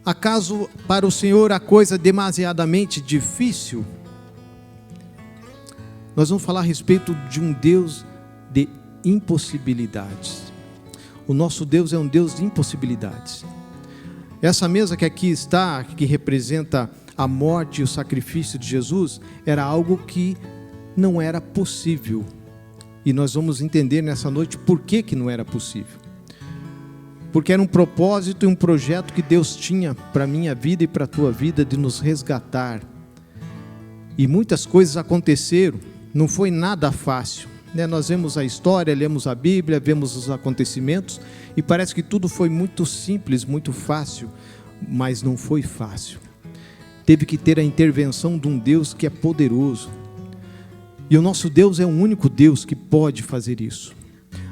Acaso para o Senhor a coisa é demasiadamente difícil? Nós vamos falar a respeito de um Deus de impossibilidades. O nosso Deus é um Deus de impossibilidades. Essa mesa que aqui está, que representa a morte e o sacrifício de Jesus, era algo que não era possível. E nós vamos entender nessa noite por que não era possível. Porque era um propósito e um projeto que Deus tinha para a minha vida e para a tua vida, de nos resgatar. E muitas coisas aconteceram, não foi nada fácil. Nós vemos a história, lemos a Bíblia, vemos os acontecimentos, e parece que tudo foi muito simples, muito fácil, mas não foi fácil. Teve que ter a intervenção de um Deus que é poderoso. E o nosso Deus é o único Deus que pode fazer isso.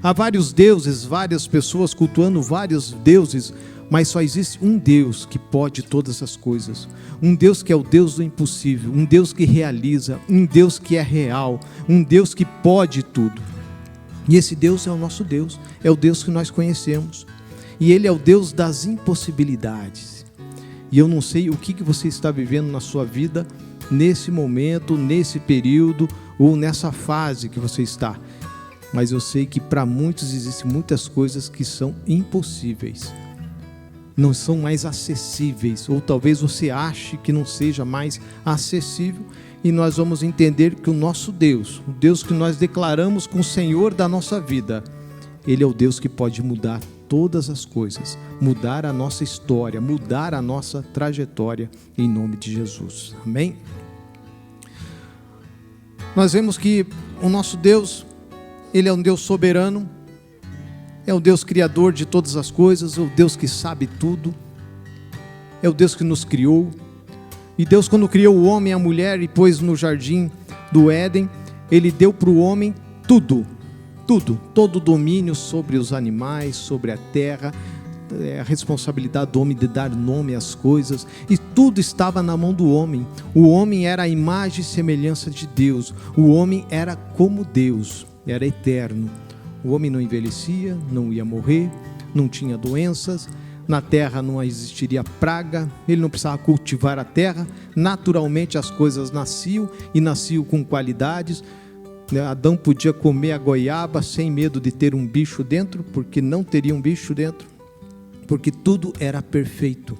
Há vários deuses, várias pessoas cultuando vários deuses, mas só existe um Deus que pode todas as coisas. Um Deus que é o Deus do impossível, um Deus que realiza, um Deus que é real, um Deus que pode tudo. E esse Deus é o nosso Deus, é o Deus que nós conhecemos. E Ele é o Deus das impossibilidades. E eu não sei o que você está vivendo na sua vida, nesse momento, nesse período, ou nessa fase que você está. Mas eu sei que para muitos existem muitas coisas que são impossíveis. Não são mais acessíveis, ou talvez você ache que não seja mais acessível, e nós vamos entender que o nosso Deus, o Deus que nós declaramos com o Senhor da nossa vida, Ele é o Deus que pode mudar todas as coisas, mudar a nossa história, mudar a nossa trajetória, em nome de Jesus, amém? Nós vemos que o nosso Deus, Ele é um Deus soberano, é o Deus criador de todas as coisas, é o Deus que sabe tudo, é o Deus que nos criou. E Deus, quando criou o homem e a mulher e pôs no jardim do Éden, Ele deu para o homem tudo, todo o domínio sobre os animais, sobre a terra, a responsabilidade do homem de dar nome às coisas, e tudo estava na mão do homem. O homem era a imagem e semelhança de Deus, o homem era como Deus, era eterno. O homem não envelhecia, não ia morrer, não tinha doenças, na terra não existiria praga, ele não precisava cultivar a terra, naturalmente as coisas nasciam, e nasciam com qualidades. Adão podia comer a goiaba sem medo de ter um bicho dentro, porque não teria um bicho dentro, porque tudo era perfeito.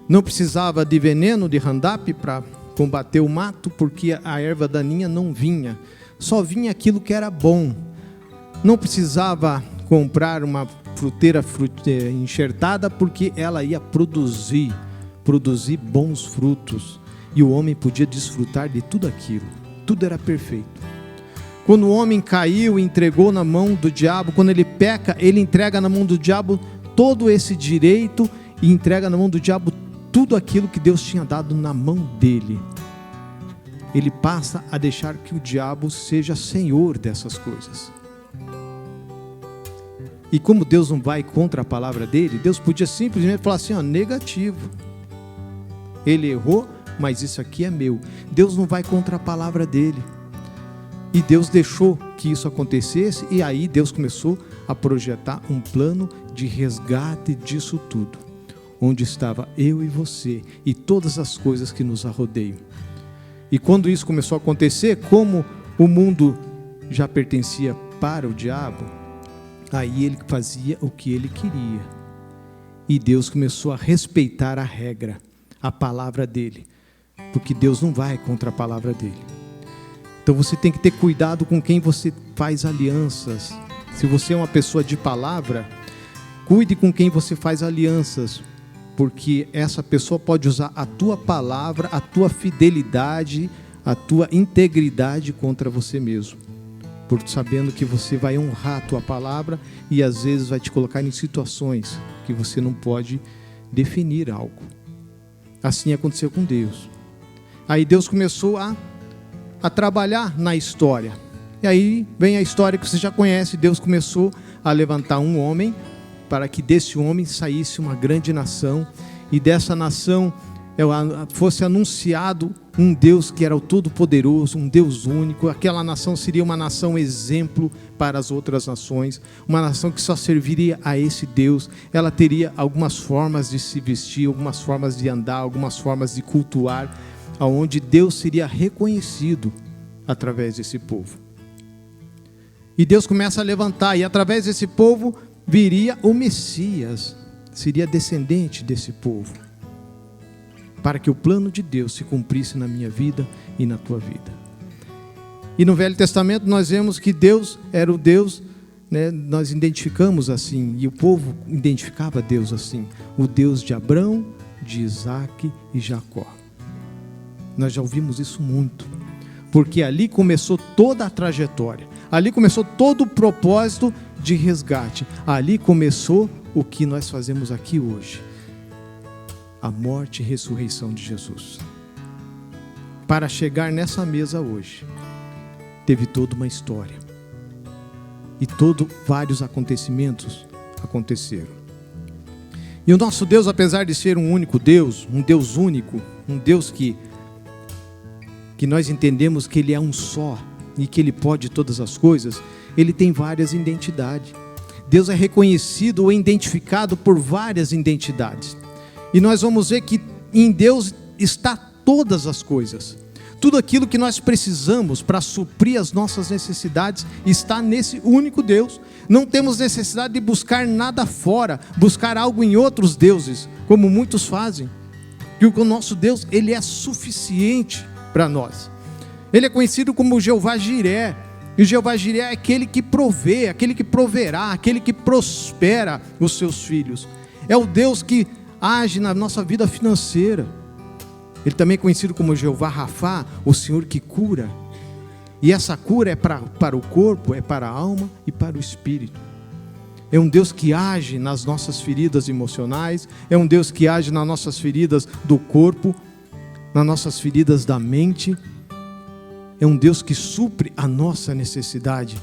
Não precisava de veneno, de Roundup para combater o mato, porque a erva daninha não vinha, só vinha aquilo que era bom. Não precisava comprar uma fruteira enxertada, porque ela ia produzir bons frutos, e o homem podia desfrutar de tudo aquilo, tudo era perfeito. Quando o homem caiu e entregou na mão do diabo, quando ele peca, ele entrega na mão do diabo todo esse direito, e entrega na mão do diabo tudo aquilo que Deus tinha dado na mão dele. Ele passa a deixar que o diabo seja senhor dessas coisas. E como Deus não vai contra a palavra dele, Deus podia simplesmente falar assim, negativo. Ele errou, mas isso aqui é meu. Deus não vai contra a palavra dele. E Deus deixou que isso acontecesse, e aí Deus começou a projetar um plano de resgate disso tudo, onde estava eu e você, e todas as coisas que nos arrodeiam. E quando isso começou a acontecer, como o mundo já pertencia para o diabo, aí ele fazia o que ele queria. E Deus começou a respeitar a regra, a palavra dele, porque Deus não vai contra a palavra dele. Então você tem que ter cuidado com quem você faz alianças. Se você é uma pessoa de palavra, cuide com quem você faz alianças, porque essa pessoa pode usar a tua palavra, a tua fidelidade, a tua integridade contra você mesmo, por sabendo que você vai honrar a tua palavra, e às vezes vai te colocar em situações que você não pode definir algo. Assim aconteceu com Deus. Aí Deus começou a trabalhar na história. E aí vem a história que você já conhece. Deus começou a levantar um homem, para que desse homem saísse uma grande nação, e dessa nação fosse anunciado um Deus que era o Todo-Poderoso, um Deus único. Aquela nação seria uma nação exemplo para as outras nações, uma nação que só serviria a esse Deus. Ela teria algumas formas de se vestir, algumas formas de andar, algumas formas de cultuar, aonde Deus seria reconhecido através desse povo. E Deus começa a levantar, e através desse povo viria o Messias, seria descendente desse povo, para que o plano de Deus se cumprisse na minha vida e na tua vida. E no Velho Testamento nós vemos que Deus era o Deus, né, nós identificamos assim, e o povo identificava Deus assim, o Deus de Abraão, de Isaac e Jacó. Nós já ouvimos isso muito, porque ali começou toda a trajetória, ali começou todo o propósito de resgate, ali começou o que nós fazemos aqui hoje, a morte e ressurreição de Jesus. Para chegar nessa mesa hoje, teve toda uma história, e vários acontecimentos aconteceram. E o nosso Deus, apesar de ser um único Deus, um Deus único, um Deus que nós entendemos que Ele é um só, e que Ele pode todas as coisas, Ele tem várias identidades. Deus é reconhecido ou identificado por várias identidades. E nós vamos ver que em Deus está todas as coisas. Tudo aquilo que nós precisamos para suprir as nossas necessidades está nesse único Deus. Não temos necessidade de buscar nada fora, buscar algo em outros deuses, como muitos fazem. Porque o nosso Deus, Ele é suficiente para nós. Ele é conhecido como Jeová Jiré. E o Jeová Jiré é aquele que provê, aquele que proverá, aquele que prospera os seus filhos. É o Deus que age na nossa vida financeira. Ele também é conhecido como Jeová Rafá, o Senhor que cura. E essa cura é para o corpo, é para a alma e para o espírito. É um Deus que age nas nossas feridas emocionais, é um Deus que age nas nossas feridas do corpo, nas nossas feridas da mente. É um Deus que supre a nossa necessidade.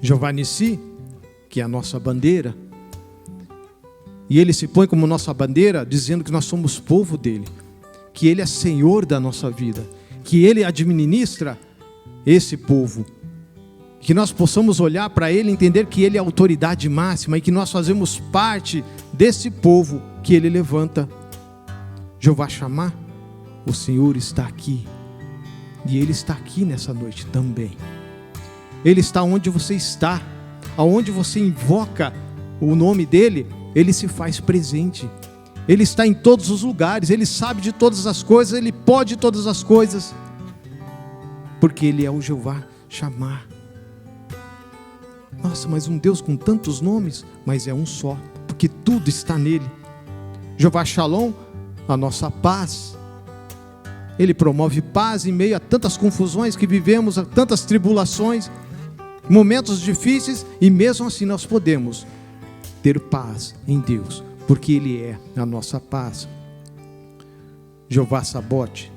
Jeová Nissi, que é a nossa bandeira, e Ele se põe como nossa bandeira, dizendo que nós somos povo dEle, que Ele é Senhor da nossa vida, que Ele administra esse povo, que nós possamos olhar para Ele e entender que Ele é a autoridade máxima, e que nós fazemos parte desse povo que Ele levanta. Jeová Shammah, o Senhor está aqui. E Ele está aqui nessa noite também. Ele está onde você está. Aonde você invoca o nome dEle, Ele se faz presente. Ele está em todos os lugares. Ele sabe de todas as coisas. Ele pode todas as coisas. Porque Ele é o Jeová Shammah. Nossa, mas um Deus com tantos nomes? Mas é um só, porque tudo está nele. Jeová Shalom, a nossa paz. Ele promove paz em meio a tantas confusões que vivemos, a tantas tribulações, momentos difíceis, e mesmo assim nós podemos ter paz em Deus, porque Ele é a nossa paz. Jeová Sabaote,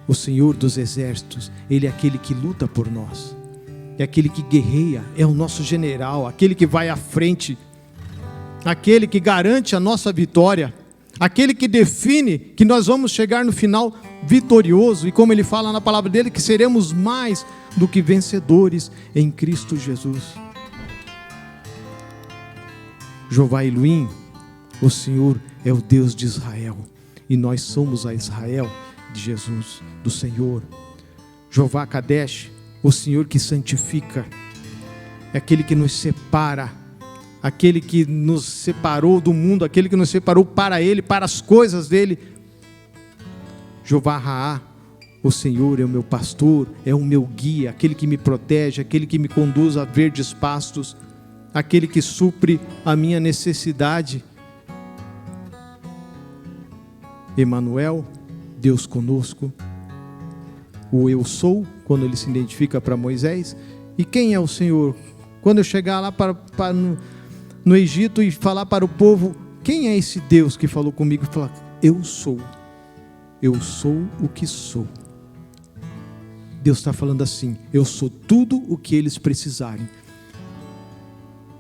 o Senhor dos exércitos, Ele é aquele que luta por nós, é aquele que guerreia, é o nosso general, aquele que vai à frente, aquele que garante a nossa vitória, aquele que define que nós vamos chegar no final vitorioso, e como Ele fala na palavra dEle, que seremos mais do que vencedores em Cristo Jesus. Jeová Elohim, o Senhor é o Deus de Israel, e nós somos a Israel de Jesus, do Senhor. Jeová Kadesh, o Senhor que santifica, é aquele que nos separa, aquele que nos separou do mundo, aquele que nos separou para Ele, para as coisas dEle. Jeová Raá, o Senhor é o meu pastor, é o meu guia, aquele que me protege, aquele que me conduz a verdes pastos, aquele que supre a minha necessidade. Emanuel, Deus conosco, o eu sou, quando Ele se identifica para Moisés. E quem é o Senhor? Quando eu chegar lá no Egito e falar para o povo, quem é esse Deus que falou comigo? E falar, eu sou o que sou. Deus está falando assim, eu sou tudo o que eles precisarem,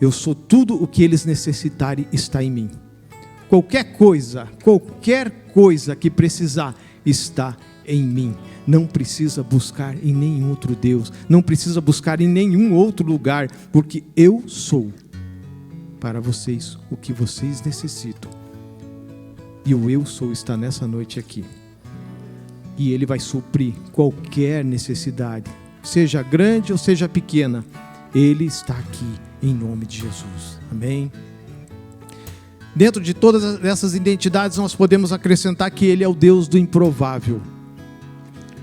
eu sou tudo o que eles necessitarem, está em mim. Qualquer coisa que precisar, está em mim. Não precisa buscar em nenhum outro Deus, não precisa buscar em nenhum outro lugar, porque eu sou para vocês o que vocês necessitam. E o eu sou está nessa noite aqui. E Ele vai suprir qualquer necessidade, seja grande ou seja pequena. Ele está aqui em nome de Jesus. Amém? Dentro de todas essas identidades nós podemos acrescentar que Ele é o Deus do improvável.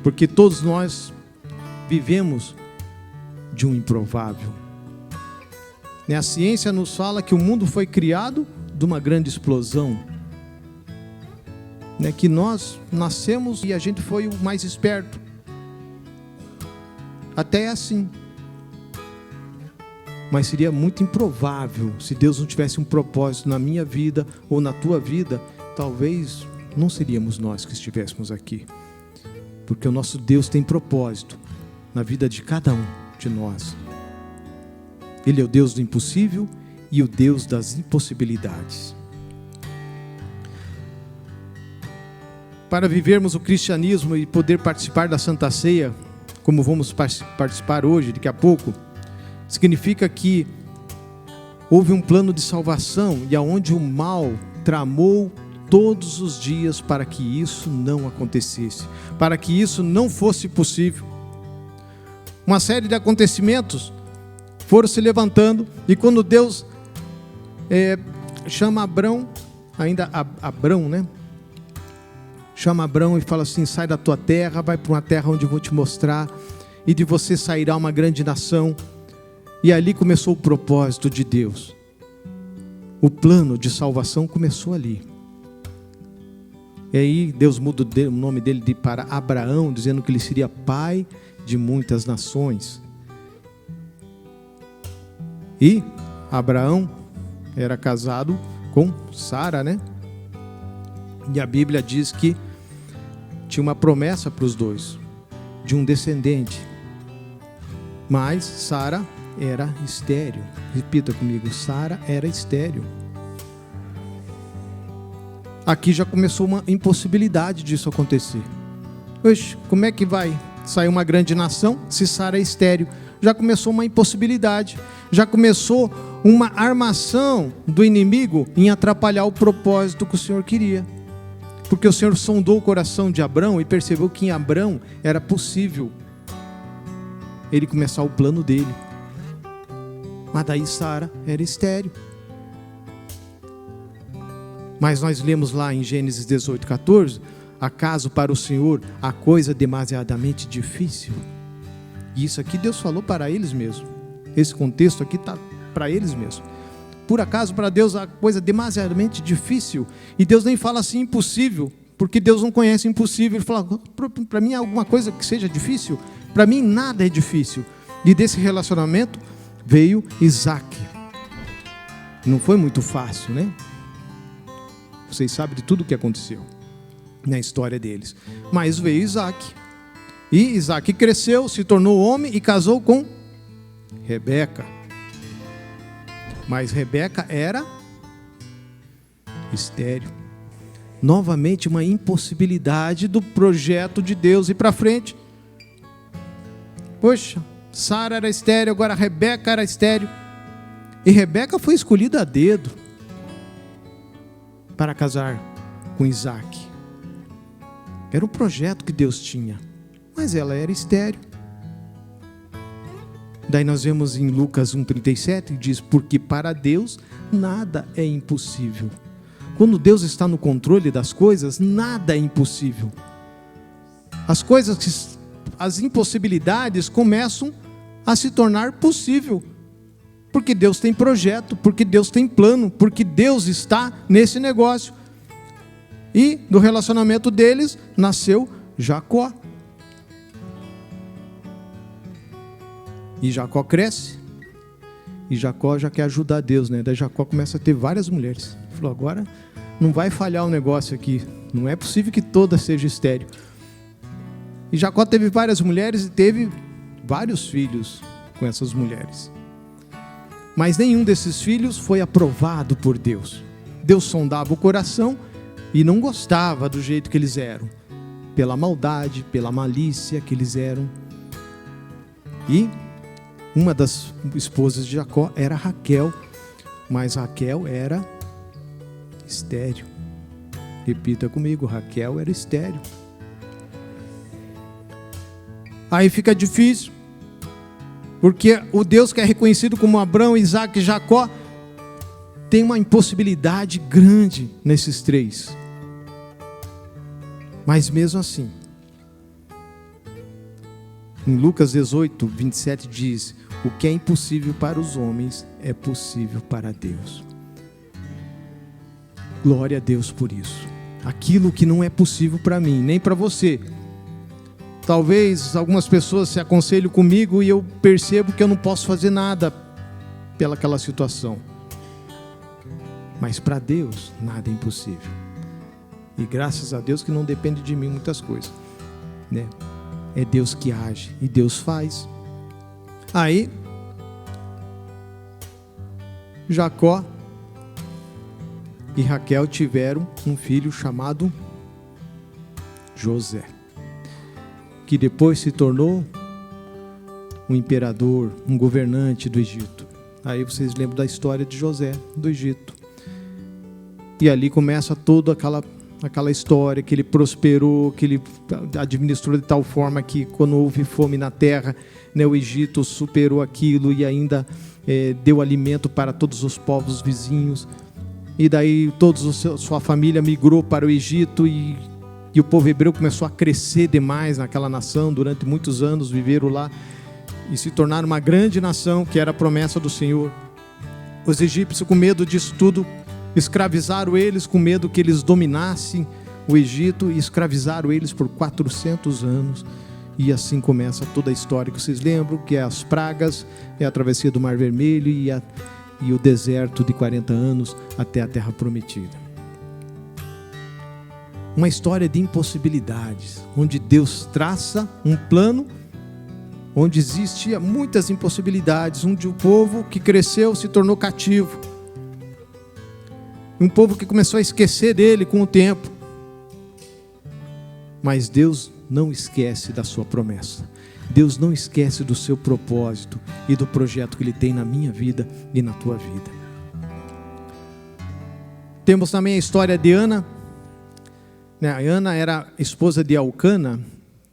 Porque todos nós vivemos de um improvável. A ciência nos fala que o mundo foi criado de uma grande explosão. Que nós nascemos e a gente foi o mais esperto. Até é assim. Mas seria muito improvável se Deus não tivesse um propósito na minha vida ou na tua vida. Talvez não seríamos nós que estivéssemos aqui. Porque o nosso Deus tem propósito na vida de cada um de nós. Ele é o Deus do impossível e o Deus das impossibilidades. Para vivermos o cristianismo e poder participar da Santa Ceia, como vamos participar hoje, daqui a pouco, significa que houve um plano de salvação e aonde o mal tramou todos os dias para que isso não acontecesse, para que isso não fosse possível. Uma série de acontecimentos foram se levantando e quando Deus chama Abrão, ainda Abrão, chama Abrão e fala assim: sai da tua terra, vai para uma terra onde eu vou te mostrar, e de você sairá uma grande nação. E ali começou o propósito de Deus. O plano de salvação começou ali. E aí Deus muda o nome dele para Abraão, dizendo que ele seria pai de muitas nações. E Abraão era casado com Sara, E a Bíblia diz que tinha uma promessa para os dois, de um descendente. Mas Sara era estéril. Repita comigo: Sara era estéril. Aqui já começou uma impossibilidade disso acontecer. Oxe, como é que vai sair uma grande nação se Sara é estéril? Já começou uma impossibilidade. Já começou uma armação do inimigo em atrapalhar o propósito que o Senhor queria. Porque o Senhor sondou o coração de Abrão e percebeu que em Abrão era possível ele começar o plano dele. Mas daí Sara era estéril. Mas nós lemos lá em Gênesis 18:14, acaso para o Senhor a coisa demasiadamente difícil? E isso aqui Deus falou para eles mesmos. Esse contexto aqui está para eles mesmos. Por acaso para Deus a coisa demasiadamente difícil? E Deus nem fala assim impossível, porque Deus não conhece impossível. Ele fala: para mim alguma coisa que seja difícil? Para mim nada é difícil. E desse relacionamento veio Isaac. Não foi muito fácil, Vocês sabem de tudo o que aconteceu na história deles. Mas veio Isaac. E Isaac cresceu, se tornou homem e casou com Rebeca. Mas Rebeca era estéril. Novamente uma impossibilidade do projeto de Deus ir para frente. Poxa, Sara era estéril, agora Rebeca era estéril. E Rebeca foi escolhida a dedo para casar com Isaac. Era um projeto que Deus tinha, mas ela era estéril. Daí nós vemos em Lucas 1,37, diz: porque para Deus nada é impossível. Quando Deus está no controle das coisas, nada é impossível. As impossibilidades começam a se tornar possível, porque Deus tem projeto, porque Deus tem plano, porque Deus está nesse negócio. E do relacionamento deles nasceu Jacó. E Jacó cresce, e Jacó já quer ajudar Deus, Daí Jacó começa a ter várias mulheres. Ele falou: agora não vai falhar o negócio aqui, não é possível que toda seja estéril. E Jacó teve várias mulheres e teve vários filhos com essas mulheres. Mas nenhum desses filhos foi aprovado por Deus. Deus sondava o coração e não gostava do jeito que eles eram. pela maldade, pela malícia que eles eram. E uma das esposas de Jacó era Raquel, mas Raquel era estéril. Repita comigo, Raquel era estéril. Aí fica difícil, porque o Deus que é reconhecido como Abraão, Isaac e Jacó tem uma impossibilidade grande nesses três. Mas mesmo assim, em Lucas 18, 27 diz: o que é impossível para os homens é possível para Deus. Glória a Deus por isso. Aquilo que não é possível para mim, nem para você. Talvez algumas pessoas se aconselhem comigo e eu percebo que eu não posso fazer nada pelaquela situação. Mas para Deus, nada é impossível. E graças a Deus que não depende de mim muitas coisas, né? É Deus que age e Deus faz. Aí, Jacó e Raquel tiveram um filho chamado José, que depois se tornou um imperador, um governante do Egito. Aí vocês lembram da história de José do Egito. E ali começa toda aquela história que ele prosperou, que ele administrou de tal forma que quando houve fome na terra, né, o Egito superou aquilo e ainda deu alimento para todos os povos vizinhos. E daí sua família migrou para o Egito e o povo hebreu começou a crescer demais naquela nação. Durante muitos anos viveram lá e se tornaram uma grande nação, que era a promessa do Senhor. Os egípcios, com medo disso tudo, escravizaram eles, com medo que eles dominassem o Egito, e escravizaram eles por 400 anos. E assim começa toda a história que vocês lembram, que é as pragas, é a travessia do Mar Vermelho e o deserto de 40 anos até a Terra Prometida. Uma história de impossibilidades, onde Deus traça um plano, onde existiam muitas impossibilidades, onde o povo que cresceu se tornou cativo. Um povo que começou a esquecer dele com o tempo. Mas Deus não esquece da sua promessa. Deus não esquece do seu propósito e do projeto que Ele tem na minha vida e na tua vida. Temos também a história de Ana. Ana era esposa de Elcana.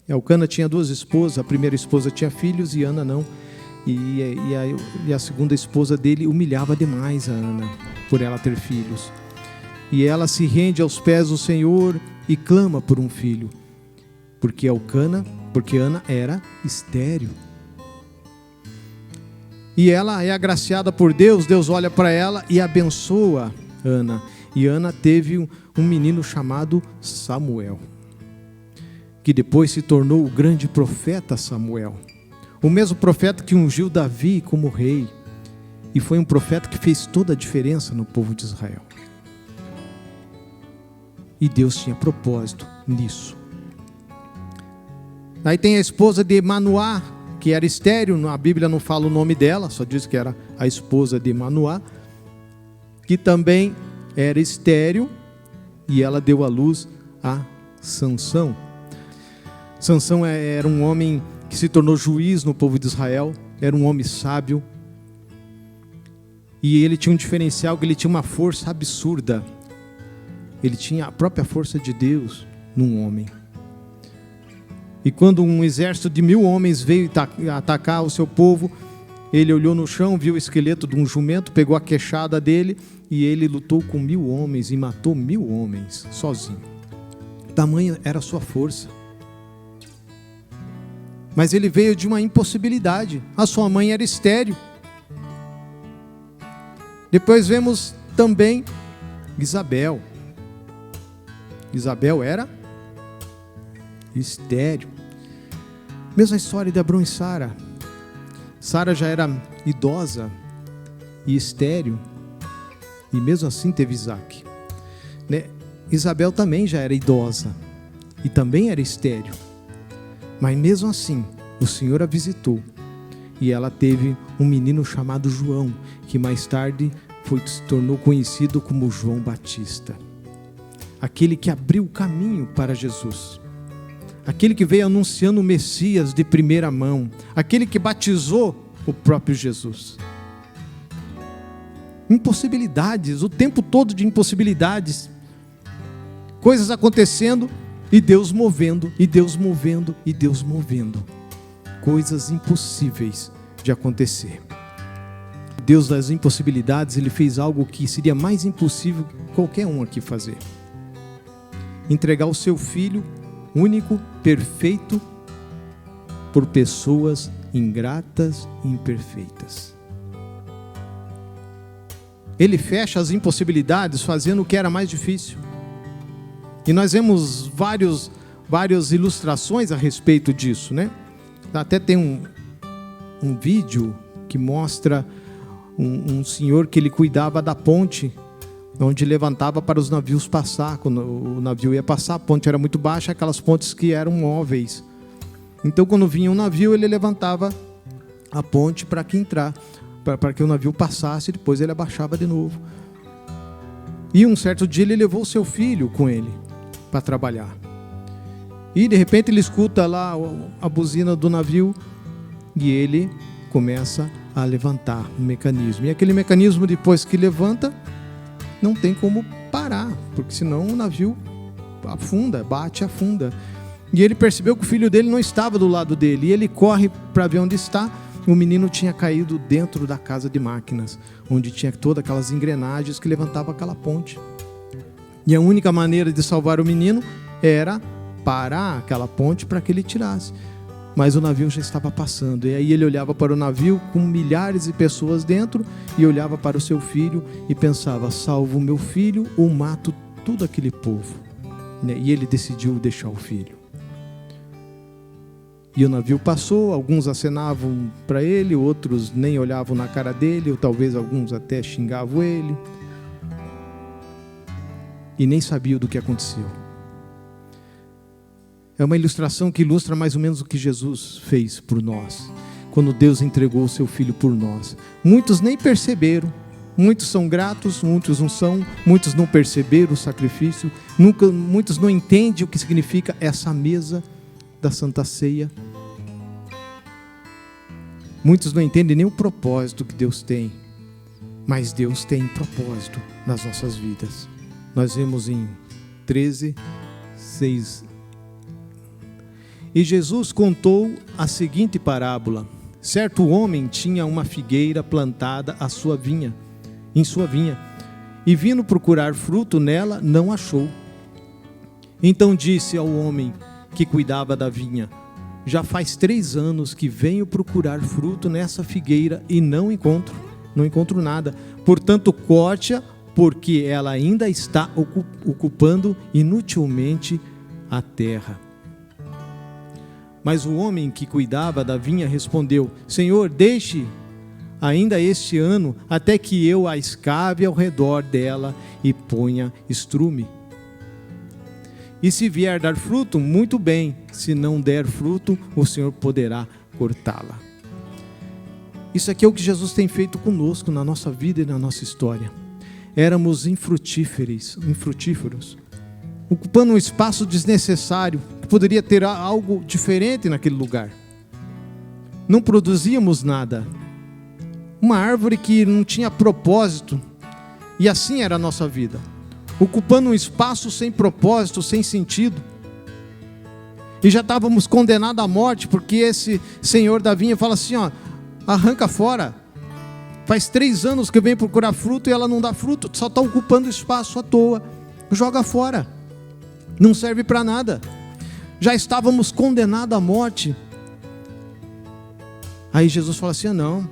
Elcana tinha duas esposas. A primeira esposa tinha filhos e Ana não. E a segunda esposa dele humilhava demais a Ana, por ela ter filhos. E ela se rende aos pés do Senhor e clama por um filho. Porque Ana era estéril. E ela é agraciada por Deus. Deus olha para ela e abençoa Ana. E Ana teve um menino chamado Samuel, que depois se tornou o grande profeta Samuel. O mesmo profeta que ungiu Davi como rei. E foi um profeta que fez toda a diferença no povo de Israel. E Deus tinha propósito nisso. Aí tem a esposa de Manoá, que era estéril. A Bíblia não fala o nome dela, só diz que era a esposa de Manoá, que também era estéril, e ela deu à luz a Sansão. Sansão era um homem que se tornou juiz no povo de Israel, era um homem sábio, e ele tinha um diferencial, que ele tinha uma força absurda. Ele tinha a própria força de Deus num homem. E quando um exército de 1000 homens veio atacar o seu povo, ele olhou no chão, viu o esqueleto de um jumento, pegou a queixada dele e ele lutou com 1000 homens e matou 1000 homens sozinho. Tamanha era a sua força. Mas ele veio de uma impossibilidade. A sua mãe era estéril. Depois vemos também Isabel. Isabel era estéril. Mesma história de Abrão e Sara. Sara já era idosa e estéril, e mesmo assim teve Isaac, né? Isabel também já era idosa e também era estéril, mas mesmo assim o Senhor a visitou e ela teve um menino chamado João, que mais tarde se tornou conhecido como João Batista, aquele que abriu o caminho para Jesus. aquele que veio anunciando o Messias de primeira mão, aquele que batizou o próprio Jesus. Impossibilidades, o tempo todo de impossibilidades, coisas acontecendo e Deus movendo, e Deus movendo, e Deus movendo, coisas impossíveis de acontecer. Deus das impossibilidades, Ele fez algo que seria mais impossível que qualquer um aqui fazer: entregar o seu Filho único, perfeito, por pessoas ingratas e imperfeitas. Ele fecha as impossibilidades fazendo o que era mais difícil. E nós vemos várias ilustrações a respeito disso, né? Até tem um vídeo que mostra um senhor que ele cuidava da ponte, onde levantava para os navios passar. Quando o navio ia passar, a ponte era muito baixa, aquelas pontes que eram móveis. Então, quando vinha um navio, ele levantava a ponte para que entrar, para que o navio passasse, e depois ele abaixava de novo. E um certo dia ele levou o seu filho com ele para trabalhar. E de repente ele escuta lá a buzina do navio e ele começa a levantar o mecanismo. E aquele mecanismo, depois que levanta, não tem como parar, porque senão o navio afunda, afunda. E ele percebeu que o filho dele não estava do lado dele, e ele corre para ver onde está. O menino tinha caído dentro da casa de máquinas, onde tinha todas aquelas engrenagens que levantavam aquela ponte. E a única maneira de salvar o menino era parar aquela ponte para que ele tirasse. Mas o navio já estava passando, e aí ele olhava para o navio com milhares de pessoas dentro, e olhava para o seu filho e pensava: salvo o meu filho ou mato todo aquele povo? E ele decidiu deixar o filho. E o navio passou, alguns acenavam para ele, outros nem olhavam na cara dele, ou talvez alguns até xingavam ele, e nem sabiam do que aconteceu. É uma ilustração que ilustra mais ou menos o que Jesus fez por nós, quando Deus entregou o seu Filho por nós. Muitos nem perceberam, muitos são gratos, muitos não são, muitos não perceberam o sacrifício, muitos não entendem o que significa essa mesa da Santa Ceia. Muitos não entendem nem o propósito que Deus tem, mas Deus tem propósito nas nossas vidas. Nós vemos em 13:6. E Jesus contou a seguinte parábola: certo homem tinha uma figueira plantada em sua vinha, e vindo procurar fruto nela, não achou. Então disse ao homem que cuidava da vinha: já faz 3 anos que venho procurar fruto nessa figueira e não encontro nada. Portanto, corte-a, porque ela ainda está ocupando inutilmente a terra. Mas o homem que cuidava da vinha respondeu: Senhor, deixe ainda este ano, até que eu a escave ao redor dela e ponha estrume. E se vier dar fruto, muito bem; se não der fruto, o Senhor poderá cortá-la. Isso aqui é o que Jesus tem feito conosco na nossa vida e na nossa história. Éramos infrutíferos, ocupando um espaço desnecessário, que poderia ter algo diferente naquele lugar. Não produzíamos nada. Uma árvore que não tinha propósito, e assim era a nossa vida, ocupando um espaço sem propósito, sem sentido. E já estávamos condenados à morte, porque esse senhor da vinha fala assim: ó, arranca fora. Faz 3 anos que eu venho procurar fruto e ela não dá fruto, só está ocupando espaço à toa. Joga fora, não serve para nada. Já estávamos condenados à morte. Aí Jesus fala assim: não,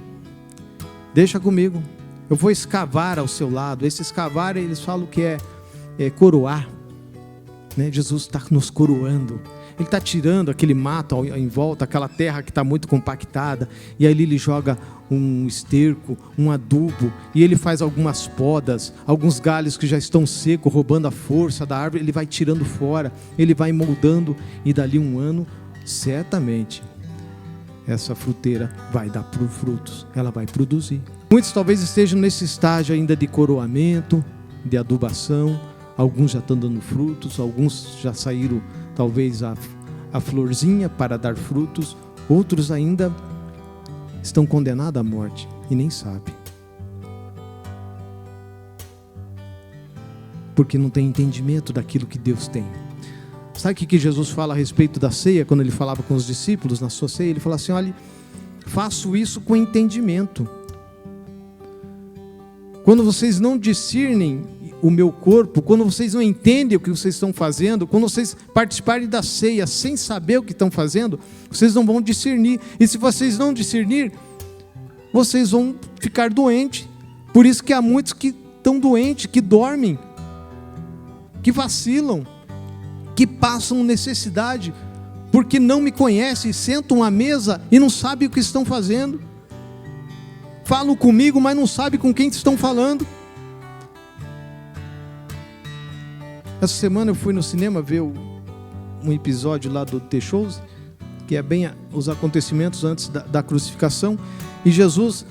deixa comigo, eu vou escavar ao seu lado. Esse escavar, eles falam que é coroar, né? Jesus está nos coroando. Ele está tirando aquele mato em volta, aquela terra que está muito compactada, e aí ele joga um esterco, um adubo, e ele faz algumas podas, alguns galhos que já estão secos, roubando a força da árvore, ele vai tirando fora, ele vai moldando, e dali 1 ano, certamente, essa fruteira vai dar frutos, ela vai produzir. Muitos talvez estejam nesse estágio ainda de coroamento, de adubação. Alguns já estão dando frutos, alguns já saíram talvez a florzinha para dar frutos, outros ainda estão condenados à morte e nem sabem. Porque não tem entendimento daquilo que Deus tem. Sabe o que Jesus fala a respeito da ceia, quando ele falava com os discípulos na sua ceia? Ele fala assim: olha, faço isso com entendimento. Quando vocês não discernem o meu corpo, quando vocês não entendem o que vocês estão fazendo, quando vocês participarem da ceia sem saber o que estão fazendo, vocês não vão discernir. E se vocês não discernir, vocês vão ficar doentes. Por isso que há muitos que estão doentes, que dormem, que vacilam, que passam necessidade, porque não me conhecem, sentam à mesa e não sabem o que estão fazendo. Falam comigo, mas não sabem com quem estão falando. Essa semana eu fui no cinema ver um episódio lá do The Shows, que é bem os acontecimentos antes da crucificação, e Jesus,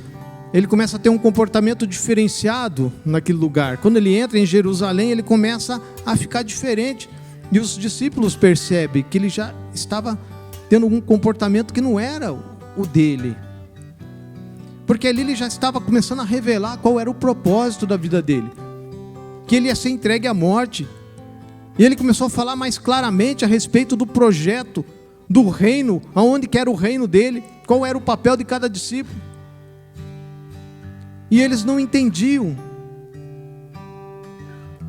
ele começa a ter um comportamento diferenciado naquele lugar. Quando ele entra em Jerusalém, ele começa a ficar diferente, e os discípulos percebem que ele já estava tendo um comportamento que não era o dele, porque ali ele já estava começando a revelar qual era o propósito da vida dele, que ele ia ser entregue à morte. E ele começou a falar mais claramente a respeito do projeto, do reino, aonde que era o reino dele, qual era o papel de cada discípulo. E eles não entendiam.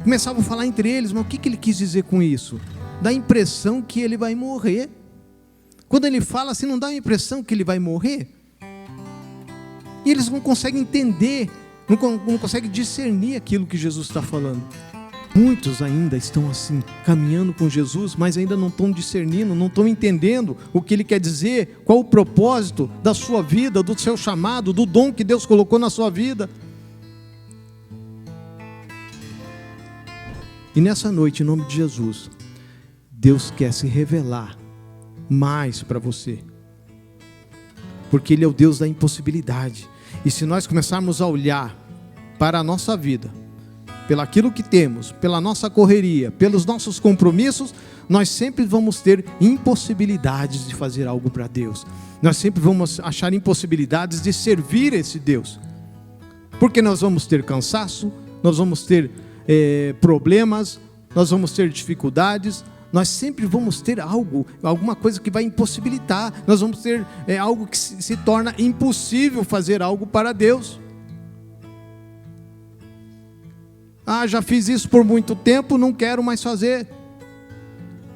Começavam a falar entre eles, mas o que ele quis dizer com isso? Dá a impressão que ele vai morrer. Quando ele fala assim, não dá a impressão que ele vai morrer? E eles não conseguem entender, não conseguem discernir aquilo que Jesus está falando. Muitos ainda estão assim, caminhando com Jesus, mas ainda não estão discernindo, não estão entendendo o que Ele quer dizer, qual o propósito da sua vida, do seu chamado, do dom que Deus colocou na sua vida. E nessa noite, em nome de Jesus, Deus quer se revelar mais para você, porque Ele é o Deus da impossibilidade. E se nós começarmos a olhar para a nossa vida, pelo aquilo que temos, pela nossa correria, pelos nossos compromissos, nós sempre vamos ter impossibilidades de fazer algo para Deus. Nós sempre vamos achar impossibilidades de servir esse Deus. Porque nós vamos ter cansaço, nós vamos ter problemas, nós vamos ter dificuldades, nós sempre vamos ter alguma coisa que vai impossibilitar, nós vamos ter algo que se torna impossível fazer algo para Deus. Ah, já fiz isso por muito tempo, não quero mais fazer.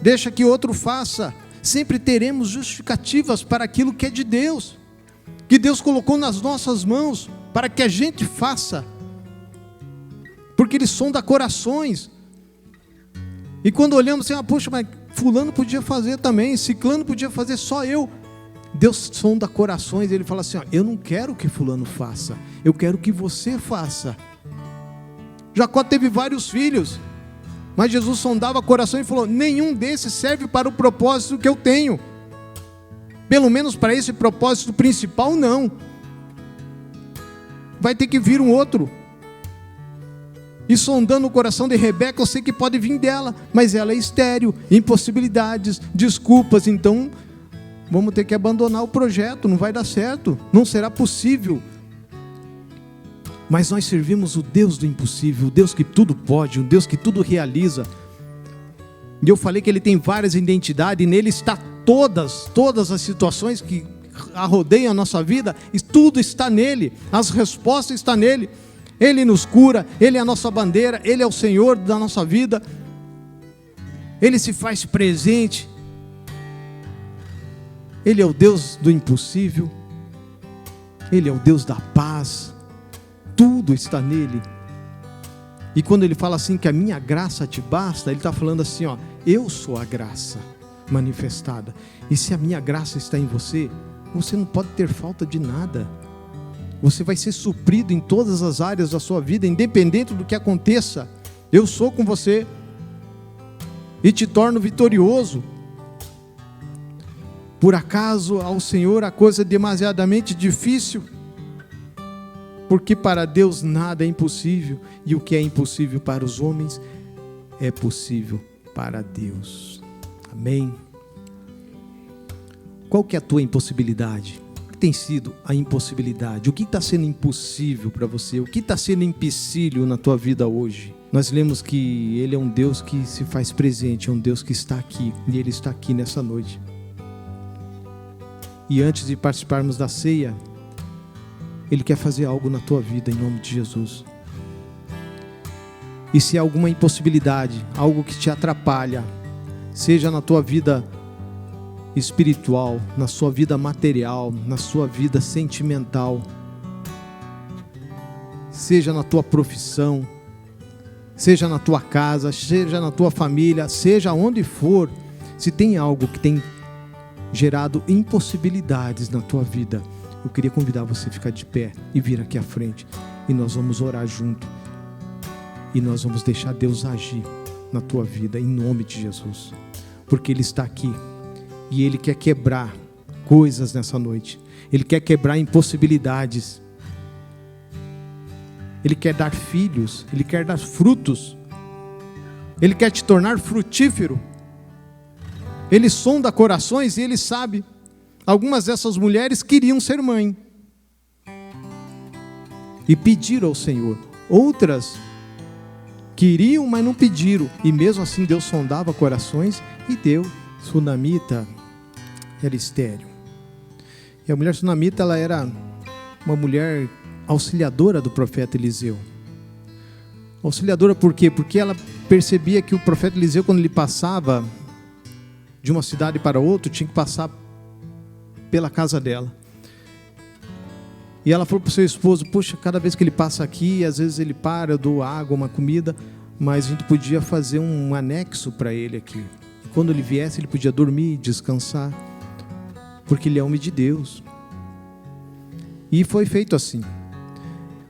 Deixa que outro faça. Sempre teremos justificativas para aquilo que é de Deus, que Deus colocou nas nossas mãos, para que a gente faça. Porque Ele sonda corações. E quando olhamos assim, poxa, mas fulano podia fazer também, ciclano podia fazer, só eu. Deus sonda corações, Ele fala assim, eu não quero que fulano faça, eu quero que você faça. Jacó teve vários filhos, mas Jesus sondava o coração e falou, nenhum desses serve para o propósito que eu tenho. Pelo menos para esse propósito principal, não. Vai ter que vir um outro. E sondando o coração de Rebeca, eu sei que pode vir dela, mas ela é estéril, impossibilidades, desculpas, então vamos ter que abandonar o projeto, não vai dar certo, não será possível. Mas nós servimos o Deus do impossível, o Deus que tudo pode, o Deus que tudo realiza. E eu falei que Ele tem várias identidades, e nele está todas as situações que rodeiam a nossa vida, e tudo está nele, as respostas estão nele. Ele nos cura, Ele é a nossa bandeira, Ele é o Senhor da nossa vida, Ele se faz presente, Ele é o Deus do impossível, Ele é o Deus da paz. Tudo está nele. E quando Ele fala assim que a minha graça te basta, Ele está falando assim, eu sou a graça manifestada. E se a minha graça está em você, você não pode ter falta de nada. Você vai ser suprido em todas as áreas da sua vida, independente do que aconteça. Eu sou com você e te torno vitorioso. Por acaso ao Senhor a coisa é demasiadamente difícil? Porque para Deus nada é impossível, e o que é impossível para os homens é possível para Deus. Amém. Qual que é a tua impossibilidade? O que tem sido a impossibilidade? O que está sendo impossível para você? O que está sendo empecilho na tua vida hoje? Nós lemos que Ele é um Deus que se faz presente, é um Deus que está aqui, e Ele está aqui nessa noite. E antes de participarmos da ceia, Ele quer fazer algo na tua vida, em nome de Jesus. E se há alguma impossibilidade, algo que te atrapalha, seja na tua vida espiritual, na sua vida material, na sua vida sentimental, seja na tua profissão, seja na tua casa, seja na tua família, seja onde for, se tem algo que tem gerado impossibilidades na tua vida, eu queria convidar você a ficar de pé e vir aqui à frente, e nós vamos orar junto, e nós vamos deixar Deus agir na tua vida, em nome de Jesus, porque Ele está aqui, e Ele quer quebrar coisas nessa noite, Ele quer quebrar impossibilidades, Ele quer dar filhos, Ele quer dar frutos, Ele quer te tornar frutífero, Ele sonda corações e Ele sabe. Algumas dessas mulheres queriam ser mãe e pediram ao Senhor, outras queriam, mas não pediram, e mesmo assim Deus sondava corações e deu. Sunamita era estéril, e a mulher sunamita, ela era uma mulher auxiliadora do profeta Eliseu. Auxiliadora por quê? Porque ela percebia que o profeta Eliseu, quando ele passava de uma cidade para outra, tinha que passar pela casa dela. E ela falou para o seu esposo: poxa, cada vez que ele passa aqui, às vezes ele para, eu dou água, uma comida, mas a gente podia fazer um anexo para ele aqui. Quando ele viesse, ele podia dormir, descansar, porque ele é homem de Deus. E foi feito assim.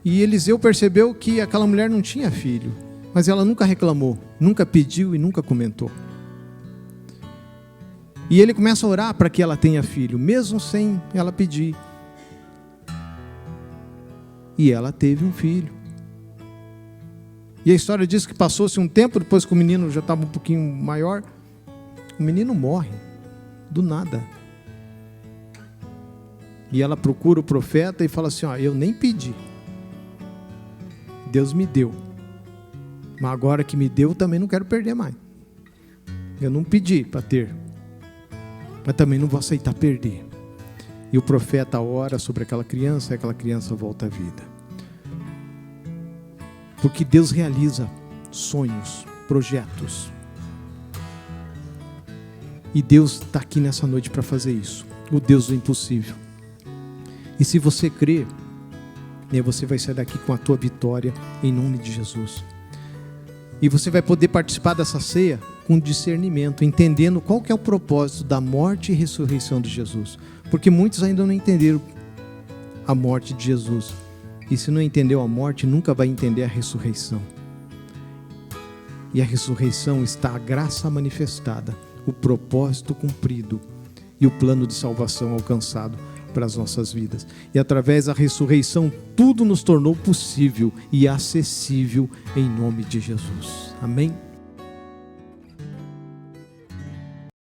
E Eliseu percebeu que aquela mulher não tinha filho, mas ela nunca reclamou, nunca pediu e nunca comentou. E ele começa a orar para que ela tenha filho, mesmo sem ela pedir. E ela teve um filho. E a história diz que passou-se um tempo, depois que o menino já estava um pouquinho maior, o menino morre, do nada. E ela procura o profeta e fala assim: ó, eu nem pedi, Deus me deu, mas agora que me deu, também não quero perder mais. Eu não pedi para ter, mas também não vou aceitar perder. E o profeta ora sobre aquela criança, e aquela criança volta à vida. Porque Deus realiza sonhos, projetos. E Deus está aqui nessa noite para fazer isso. O Deus do impossível. E se você crer, você vai sair daqui com a tua vitória, em nome de Jesus. E você vai poder participar dessa ceia com discernimento, entendendo qual que é o propósito da morte e ressurreição de Jesus. Porque muitos ainda não entenderam a morte de Jesus. E se não entendeu a morte, nunca vai entender a ressurreição. E a ressurreição está a graça manifestada, o propósito cumprido e o plano de salvação alcançado para as nossas vidas. E através da ressurreição, tudo nos tornou possível e acessível em nome de Jesus. Amém?